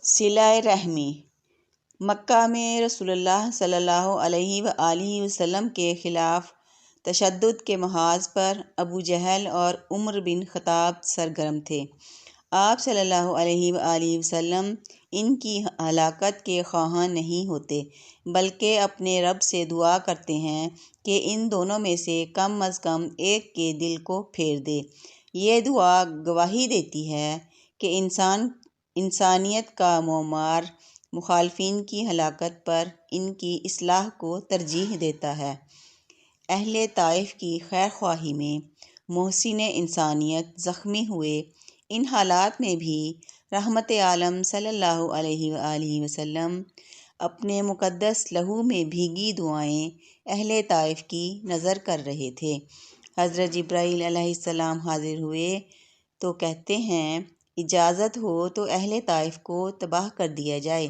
صلہ رحمی۔ مکہ میں رسول اللہ صلی اللہ علیہ وآلہ وسلم کے خلاف تشدد کے محاذ پر ابو جہل اور عمر بن خطاب سرگرم تھے۔ آپ صلی اللہ علیہ وآلہ وسلم ان کی ہلاکت کے خواہاں نہیں ہوتے، بلکہ اپنے رب سے دعا کرتے ہیں کہ ان دونوں میں سے کم از کم ایک کے دل کو پھیر دے۔ یہ دعا گواہی دیتی ہے کہ انسانیت کا معمار مخالفین کی ہلاکت پر ان کی اصلاح کو ترجیح دیتا ہے۔ اہل طائف کی خیر خواہی میں محسن انسانیت زخمی ہوئے۔ ان حالات میں بھی رحمت عالم صلی اللہ علیہ وآلہ وسلم اپنے مقدس لہو میں بھیگی دعائیں اہل طائف کی نذر کر رہے تھے۔ حضرت جبرائیل علیہ السلام حاضر ہوئے تو کہتے ہیں، اجازت ہو تو اہل طائف کو تباہ کر دیا جائے،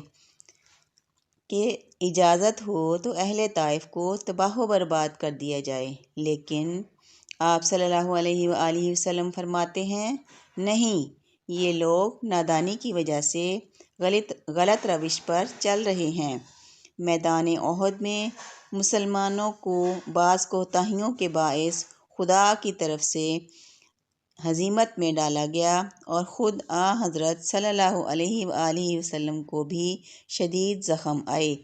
تباہ و برباد کر دیا جائے۔ لیکن آپ صلی اللہ علیہ وآلہ وسلم فرماتے ہیں، نہیں، یہ لوگ نادانی کی وجہ سے غلط روش پر چل رہے ہیں۔ میدان احد میں مسلمانوں کو بعض کوتاہیوں کے باعث خدا کی طرف سے ہزیمت میں ڈالا گیا اور خود حضرت صلی اللہ علیہ وآلہ وسلم کو بھی شدید زخم آئے۔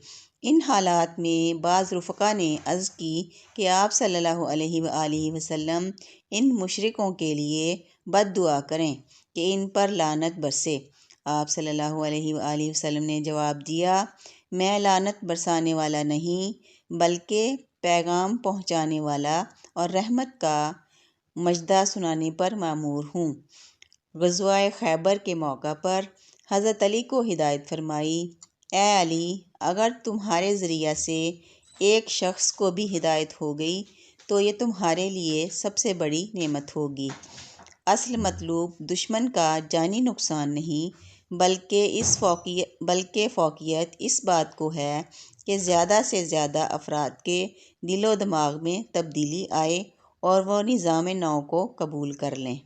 ان حالات میں بعض رفقا نے عرض کی کہ آپ صلی اللہ علیہ وآلہ وسلم ان مشرکوں کے لیے بد دعا کریں کہ ان پر لعنت برسے۔ آپ صلی اللہ علیہ وآلہ وسلم نے جواب دیا، میں لعنت برسانے والا نہیں، بلکہ پیغام پہنچانے والا اور رحمت کا مژدہ سنانے پر مامور ہوں۔ غزوہ خیبر کے موقع پر حضرت علی کو ہدایت فرمائی، اے علی، اگر تمہارے ذریعہ سے ایک شخص کو بھی ہدایت ہو گئی تو یہ تمہارے لیے سب سے بڑی نعمت ہوگی۔ اصل مطلوب دشمن کا جانی نقصان نہیں، بلکہ فوقیت اس بات کو ہے کہ زیادہ سے زیادہ افراد کے دل و دماغ میں تبدیلی آئے اور وہ نظام نو کو قبول کر لیں۔